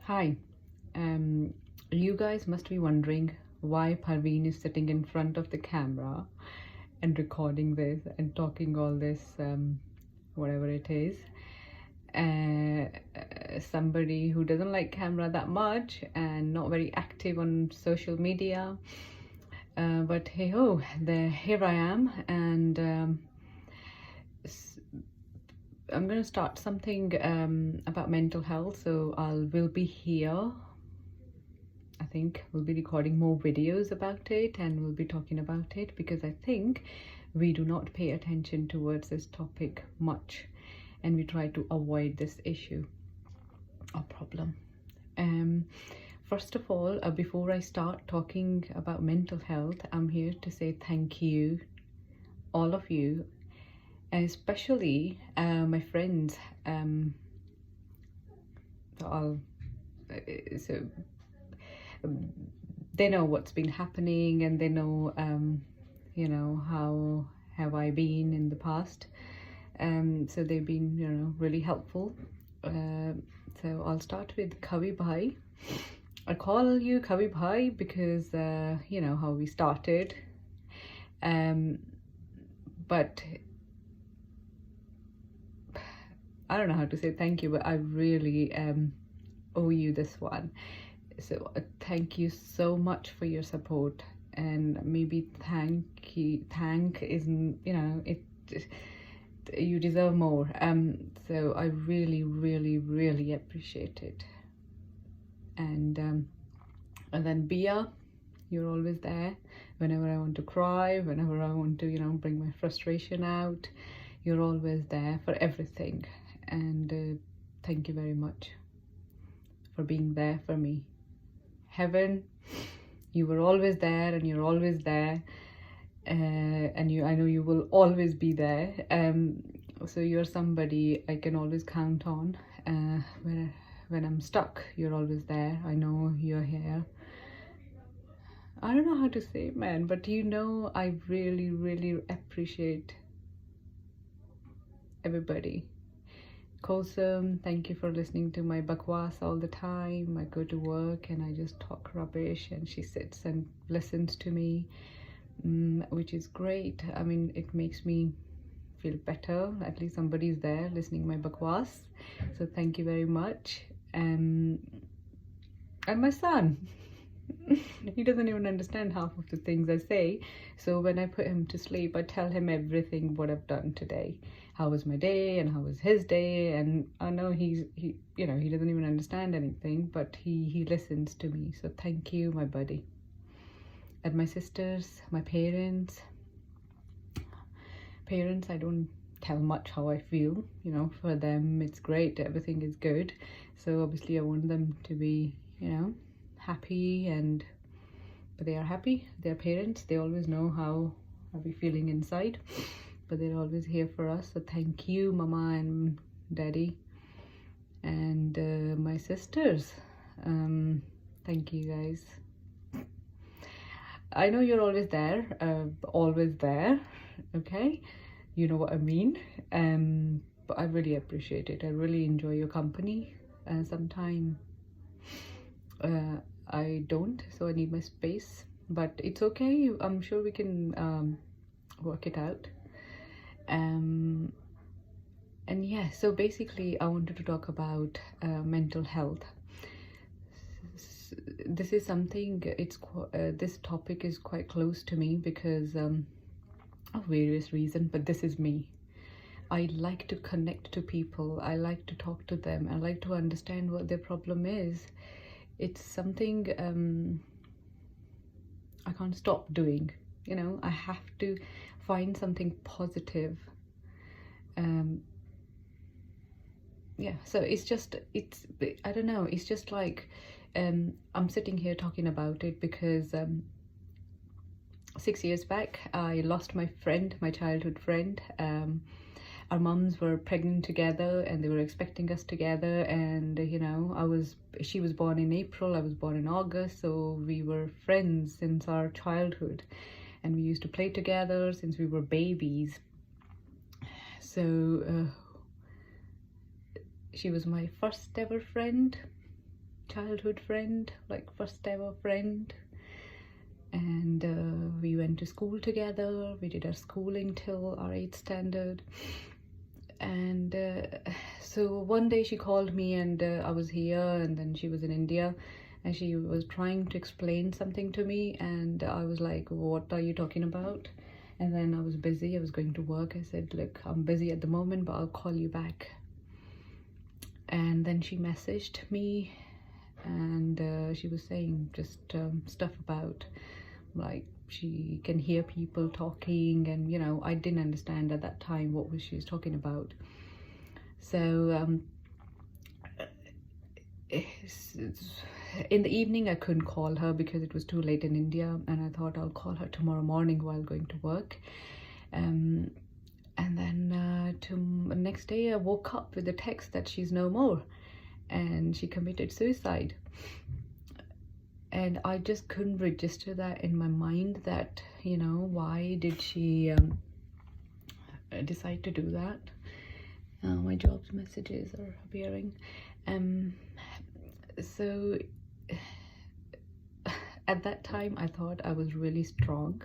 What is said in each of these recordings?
Hi, you guys must be wondering why Parveen is sitting in front of the camera and recording this and talking all this, whatever it is. Somebody who doesn't like camera that much and not very active on social media. But hey ho, here I am, and I'm gonna start something about mental health. So we'll be here. I think we'll be recording more videos about it and we'll be talking about it because I think we do not pay attention towards this topic much and we try to avoid this issue or problem. First of all, before I start talking about mental health, I'm here to say thank you, all of you, and especially my friends. So they know what's been happening and they know how have I been in the past. So they've been really helpful. So I'll start with Kavi Bhai. I call you Kavi Bhai because how we started. But I don't know how to say thank you, but I really owe you this one. So thank you so much for your support, and maybe thank isn't, you deserve more. So I really appreciate it. And then Bia, you're always there whenever I want to cry, whenever I want to bring my frustration out. You're always there for everything, and thank you very much for being there for me. Heaven, you were always there and you're always there, and I know you will always be there. So you're somebody I can always count on. When I'm stuck, you're always there. I know you're here. I don't know how to say it, man, but I really appreciate everybody. Kosam, thank you for listening to my bakwas all the time. I go to work and I just talk rubbish and she sits and listens to me, which is great. I mean, it makes me feel better. At least somebody's there listening my bakwas. So thank you very much. And my son. He doesn't even understand half of the things I say. So when I put him to sleep, I tell him everything what I've done today. How was my day and how was his day? And I know he doesn't even understand anything, but he listens to me. So thank you, my buddy. And my sisters, my parents, I don't tell much how I feel. For them it's great, everything is good. So obviously I want them to be happy, but they are happy. They're parents, they always know how we're feeling inside, but they're always here for us. So thank you, mama and daddy, and my sisters. Thank you guys. I know you're always there, okay, you know what I mean. But I really appreciate it. I really enjoy your company. Sometimes I don't, so I need my space, but it's okay. I'm sure we can work it out. And yeah, so basically I wanted to talk about mental health. This is something, this topic is quite close to me because of various reasons, but this is me. I like to connect to people. I like to talk to them. I like to understand what their problem is. It's something I can't stop doing. I have to find something positive. Yeah, so I don't know, it's just like I'm sitting here talking about it because 6 years back I lost my friend, my childhood friend. Our mums were pregnant together and they were expecting us together, and she was born in April, I was born in August, so we were friends since our childhood and we used to play together since we were babies. So she was my first ever friend childhood friend, like first ever friend. And we went to school together. We did our schooling till our 8th standard. And so one day she called me, and I was here, and then she was in India, and she was trying to explain something to me, and I was like, what are you talking about? And then I was busy, I was going to work. I said, look, I'm busy at the moment, but I'll call you back. And then she messaged me, and she was saying just stuff about, like, she can hear people talking, and you know, I didn't understand at that time what was she was talking about. So in the evening I couldn't call her because it was too late in India, and I thought I'll call her tomorrow morning while going to work. And then the next day I woke up with a text that she's no more and she committed suicide. And I just couldn't register that in my mind, that, you know, why did she decide to do that? My jobs messages are appearing. So at that time I thought I was really strong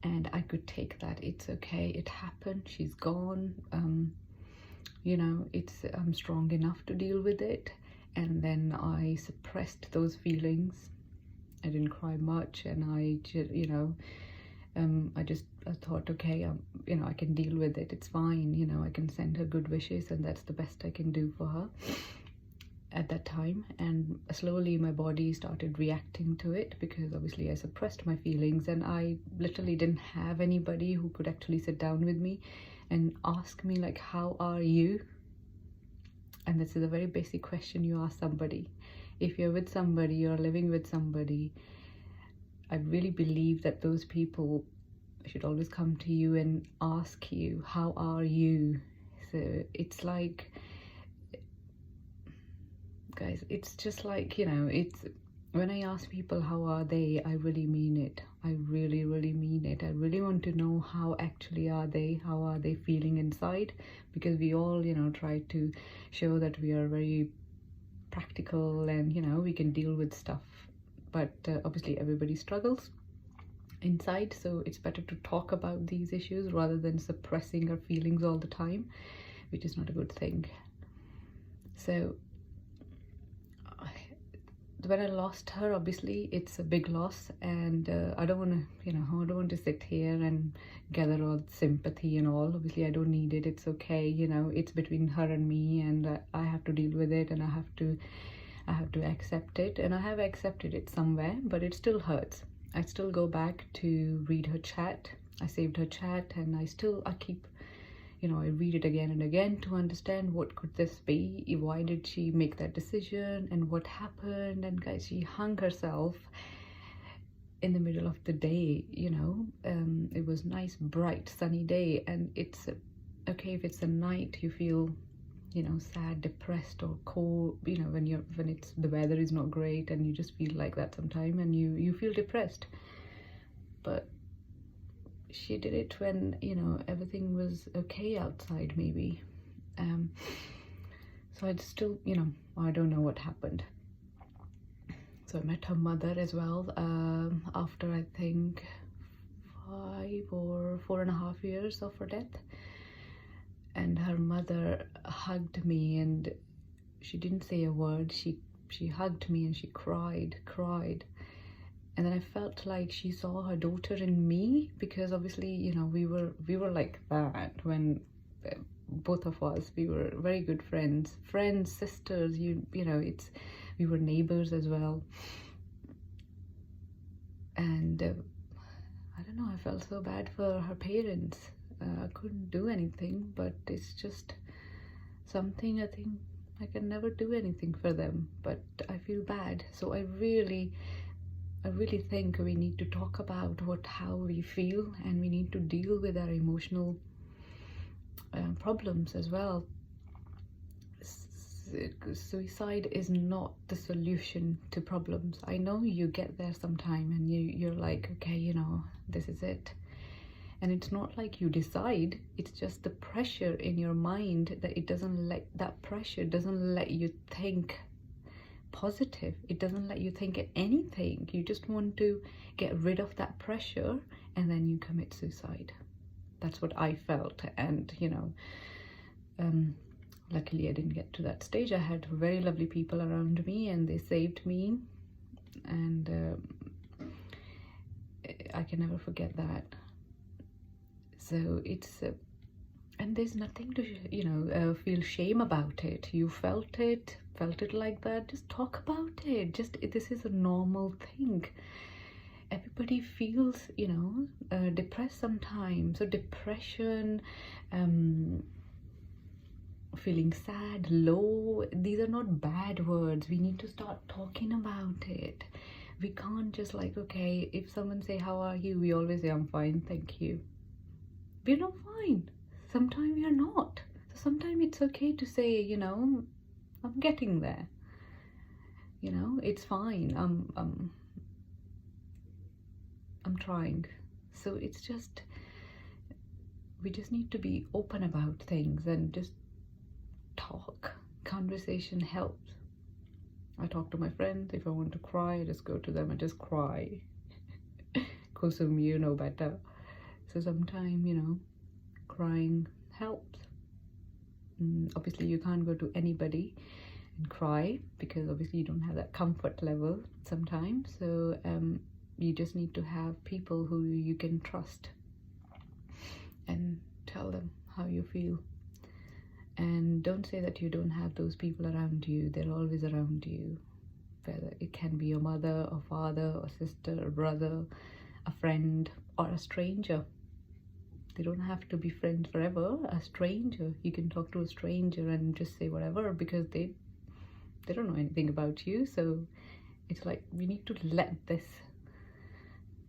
and I could take that. It's okay, it happened, she's gone. You know, I'm strong enough to deal with it. And then I suppressed those feelings. I didn't cry much, and I thought, okay, you know, I can deal with it, it's fine, you know, I can send her good wishes, and that's the best I can do for her at that time. And slowly my body started reacting to it, because obviously I suppressed my feelings, and I literally didn't have anybody who could actually sit down with me and ask me, like, how are you? And this is a very basic question you ask somebody. If you're with somebody, you're living with somebody, I really believe that those people should always come to you and ask you, how are you? So it's like, guys, it's just like, you know, it's when I ask people how are they, I really mean it. I really mean it. I really want to know how actually are they, how are they feeling inside, because we all, you know, try to show that we are very practical and, you know, we can deal with stuff, but obviously everybody struggles inside. So it's better to talk about these issues rather than suppressing our feelings all the time, which is not a good thing. So when I lost her, obviously it's a big loss, and I don't want to, you know, I don't want to sit here and gather all sympathy and all. Obviously I don't need it, it's okay, you know, it's between her and me, and I have to deal with it, and I have to accept it, and I have accepted it somewhere, but it still hurts. I still go back to read her chat. I saved her chat, and I keep, you know, I read it again and again to understand what could this be, why did she make that decision, and what happened. And guys, she hung herself in the middle of the day, you know. It was nice, bright, sunny day, and it's okay if it's a night you feel, you know, sad, depressed, or cold, you know, when it's the weather is not great, and you just feel like that sometime, and you feel depressed. But she did it when, you know, everything was okay outside, maybe. So I'd still, you know, I don't know what happened. So I met her mother as well, after I think 5 or 4.5 years of her death. And her mother hugged me, and she didn't say a word. She hugged me, and she cried. And then I felt like she saw her daughter in me, because obviously, you know, we were like that when both of us, we were very good friends, sisters, you know, we were neighbors as well. And I don't know, I felt so bad for her parents. I couldn't do anything, but it's just something, I think I can never do anything for them, but I feel bad. So I really think we need to talk about how we feel, and we need to deal with our emotional problems as well. Suicide is not the solution to problems. I know you get there sometime, and you're like, okay, you know, this is it. And it's not like you decide, it's just the pressure in your mind that that pressure doesn't let you think positive. It doesn't let you think anything. You just want to get rid of that pressure, and then you commit suicide. That's what I felt. And luckily I didn't get to that stage. I had very lovely people around me, and they saved me, and I can never forget that. So it's and there's nothing to feel shame about it. You felt it like that, just talk about it. Just, this is a normal thing. Everybody feels depressed sometimes. So depression, feeling sad, low, these are not bad words. We need to start talking about it. We can't just okay, if someone say how are you, we always say I'm fine, thank you. We're not fine. Sometimes we are not. So sometimes it's okay to say, I'm getting there. It's fine. I'm trying. So it's just, we just need to be open about things and just talk. Conversation helps. I talk to my friends. If I want to cry, I just go to them and just cry. Kusum, you know better. So sometimes, crying helps. Obviously, you can't go to anybody and cry, because obviously you don't have that comfort level sometimes. So you just need to have people who you can trust and tell them how you feel. And don't say that you don't have those people around you. They're always around you. Whether it can be your mother or father or sister or brother, a friend or a stranger. They don't have to be friends forever. A stranger, you can talk to a stranger and just say whatever, because they don't know anything about you. So it's like, we need to let this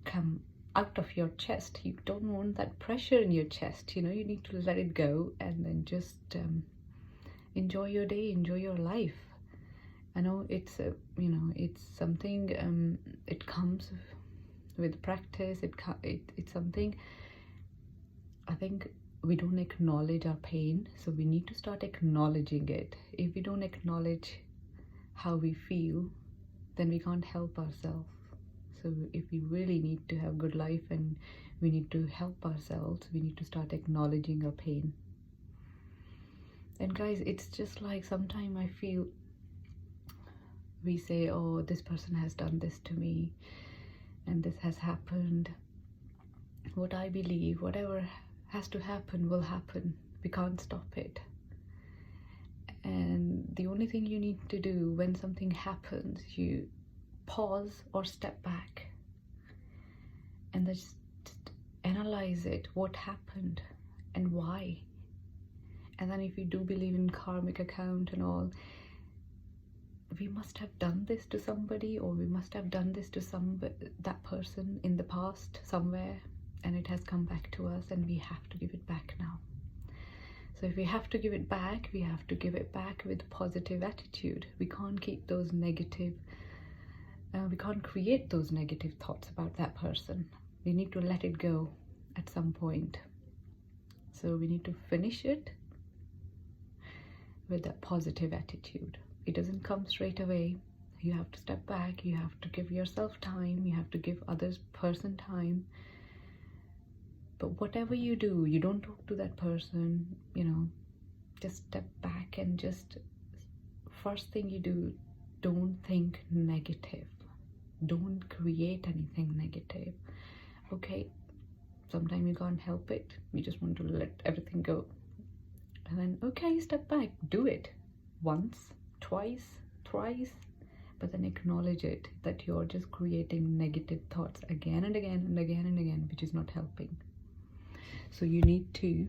come out of your chest. You don't want that pressure in your chest. You need to let it go, and then just enjoy your day, enjoy your life. I know it's it's something, it comes with practice. It's something, I think we don't acknowledge our pain, so we need to start acknowledging it. If we don't acknowledge how we feel, then we can't help ourselves. So if we really need to have good life and we need to help ourselves, we need to start acknowledging our pain. And guys, it's just like, sometimes I feel we say, oh, this person has done this to me and this has happened. What I believe, whatever has to happen will happen. We can't stop it. And the only thing you need to do when something happens, you pause or step back and just analyze it, what happened and why. And then if you do believe in karmic account and all, we must have done this to somebody, or we must have done this to that person in the past somewhere, and it has come back to us, and we have to give it back now. So if we have to give it back, we have to give it back with positive attitude. We can't keep those negative, we can't create those negative thoughts about that person. We need to let it go at some point. So we need to finish it with that positive attitude. It doesn't come straight away. You have to step back, you have to give yourself time, you have to give others person time. But whatever you do, you don't talk to that person, just step back and just, first thing you do, don't think negative. Don't create anything negative. Okay, sometimes you can't help it. You just want to let everything go. And then, okay, step back, do it once, twice, thrice, but then acknowledge it, that you're just creating negative thoughts again and again and again and again, which is not helping. So you need to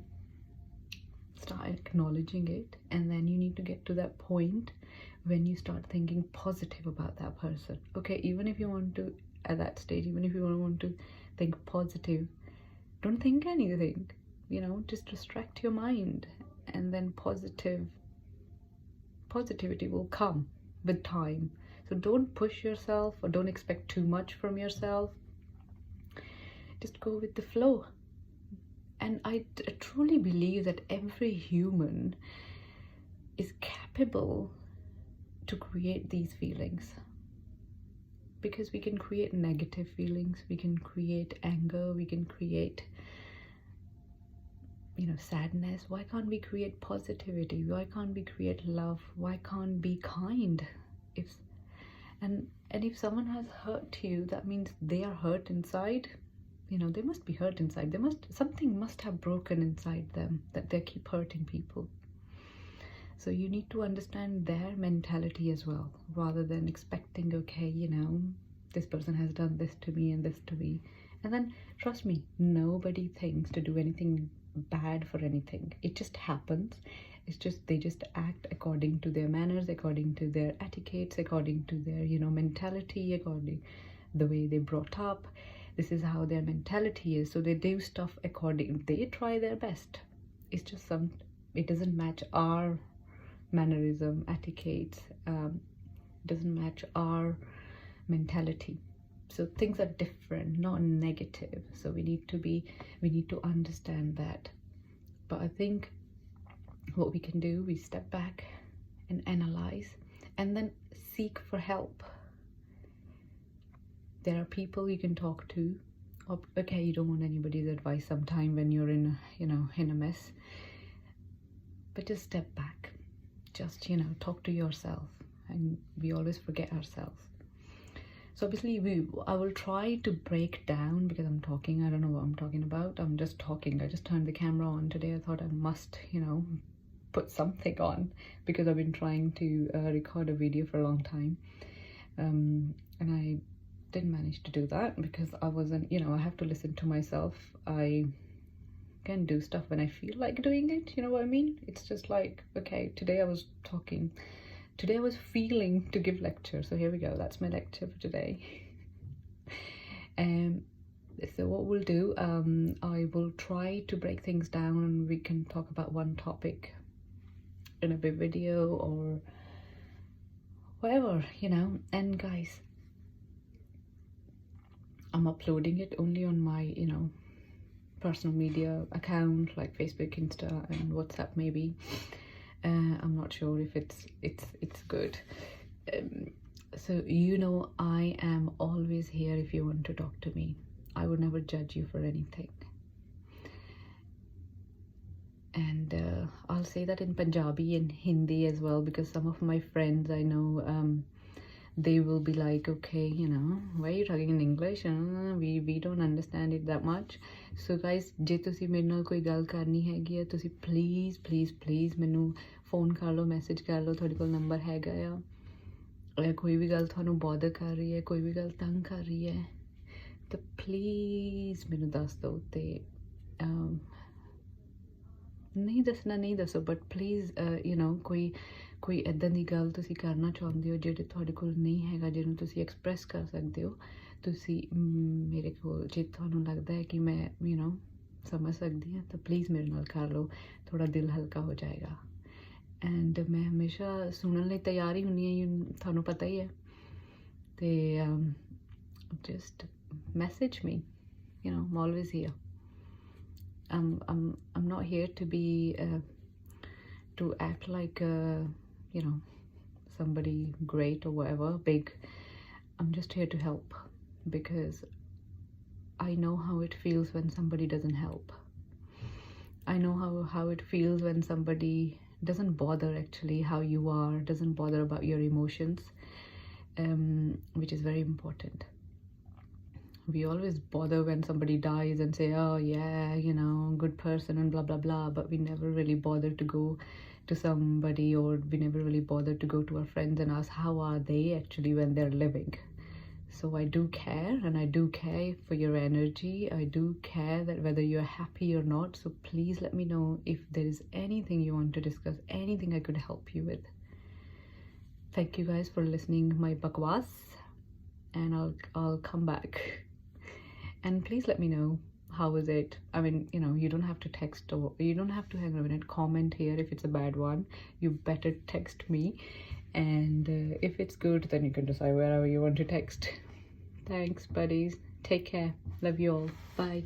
start acknowledging it, and then you need to get to that point when you start thinking positive about that person. Okay, even if you want to, at that stage, even if you want to think positive, don't think anything, just distract your mind, and then positivity will come with time. So don't push yourself, or don't expect too much from yourself. Just go with the flow. And I truly believe that every human is capable to create these feelings, because we can create negative feelings, we can create anger, we can create, you know, sadness. Why can't we create positivity? Why can't we create love? Why can't be kind? And if someone has hurt you, that means they are hurt inside. You know, they must be hurt inside. Something must have broken inside them that they keep hurting people. So you need to understand their mentality as well, rather than expecting, okay, you know, this person has done this to me and this to me. And then, trust me, nobody thinks to do anything bad for anything. It just happens. It's just, they just act according to their manners, according to their etiquettes, according to their, you know, mentality, according the way they brought up. This is how their mentality is. So they do stuff according, they try their best. It's just it doesn't match our mannerism, etiquettes, doesn't match our mentality. So things are different, not negative. So we need to understand that. But I think what we can do, we step back and analyze and then seek for help. There are people you can talk to. Okay, you don't want anybody's advice sometime when you're in a mess, but just step back. Just, you know, talk to yourself. And we always forget ourselves. So obviously I will try to break down, because I'm talking, I don't know what I'm talking about. I'm just talking. I just turned the camera on today. I thought I must, you know, put something on, because I've been trying to record a video for a long time. And I didn't manage to do that because I wasn't, you know, I have to listen to myself. I can do stuff when I feel like doing it, you know what I mean? It's just like, okay, today I was talking. Today I was feeling to give lecture, so here we go. That's my lecture for today. So what we'll do, I will try to break things down and we can talk about one topic in a big video or whatever, you know. And guys, I'm uploading it only on my, you know, personal media account like Facebook, Insta, and WhatsApp maybe. I'm not sure if it's good. So, you know, I am always here if you want to talk to me. I would never judge you for anything. And I'll say that in Punjabi and Hindi as well, because some of my friends I know, they will be like, okay, you know, why are you talking in English? We don't understand it that much. So guys, ਜੇ ਤੁਸੀਂ ਮੇਰੇ ਨਾਲ ਕੋਈ ਗੱਲ ਕਰਨੀ ਹੈਗੀ ਆ, ਤੁਸੀਂ please ਮੈਨੂੰ ਫੋਨ ਕਰ ਲਓ, ਮੈਸੇਜ ਕਰ ਲਓ, ਤੁਹਾਡੇ ਕੋਲ ਨੰਬਰ ਹੈਗਾ ਆ। ਕੋਈ ਵੀ ਗੱਲ ਤੁਹਾਨੂੰ ਬੋਦਰ ਕਰ ਰਹੀ ਹੈ, ਕੋਈ ਵੀ ਗੱਲ ਤੰਗ ਕਰ ਰਹੀ ਹੈ, ਤਾਂ ਪਲੀਜ਼ ਮੈਨੂੰ ਦੱਸ ਦਿਓ। ਤੇ ਨਹੀਂ ਦੱਸਣਾ ਨਹੀਂ ਦੱਸੋ, ਬਟ ਪਲੀਜ਼ ਯੂ ਨੋ ਕੋਈ ਇੱਦਾਂ ਦੀ ਗੱਲ ਤੁਸੀਂ ਕਰਨਾ ਚਾਹੁੰਦੇ ਹੋ ਜਿਹੜੇ ਤੁਹਾਡੇ ਕੋਲ ਨਹੀਂ ਹੈਗਾ, ਜਿਹਨੂੰ ਤੁਸੀਂ ਐਕਸਪ੍ਰੈਸ ਕਰ ਸਕਦੇ ਹੋ, ਤੁਸੀਂ ਮੇਰੇ ਕੋਲ, ਜੇ ਤੁਹਾਨੂੰ ਲੱਗਦਾ ਹੈ ਕਿ ਮੈਂ ਯੂ ਨੋ ਸਮਝ ਸਕਦੀ ਹਾਂ, ਤਾਂ ਪਲੀਜ਼ ਮੇਰੇ ਨਾਲ ਕਰ ਲਓ, ਥੋੜਾ ਦਿਲ ਹਲਕਾ ਹੋ ਜਾਏਗਾ। ਐਂਡ ਮੈਂ ਹਮੇਸ਼ਾ ਸੁਣਨ ਲਈ ਤਿਆਰ ਹੀ ਹੁੰਦੀ ਹਾਂ, ਤੁਹਾਨੂੰ ਪਤਾ ਹੀ ਹੈ। ਤੇ just message me, you know, I'm always here. I'm not here to be to act like you know, somebody great or whatever big. I'm just here to help, because I know how it feels when somebody doesn't help. I know how it feels when somebody doesn't bother actually how you are, doesn't bother about your emotions, which is very important. We always bother when somebody dies and say, oh yeah, you know, good person and blah blah blah, but we never really bother to go to somebody, or we never really bother to go to our friends and ask how are they actually when they're living. So I do care, and I do care for your energy. I do care that whether you're happy or not. So please let me know if there is anything you want to discuss, anything I could help you with. Thank you guys for listening my bakwas, and I'll come back. And please let me know, how is it? I mean, you know, you don't have to text, or you don't have to hang around and comment here if it's a bad one. You better text me, and if it's good, then you can decide wherever you want to text. Thanks buddies, take care, love you all, bye.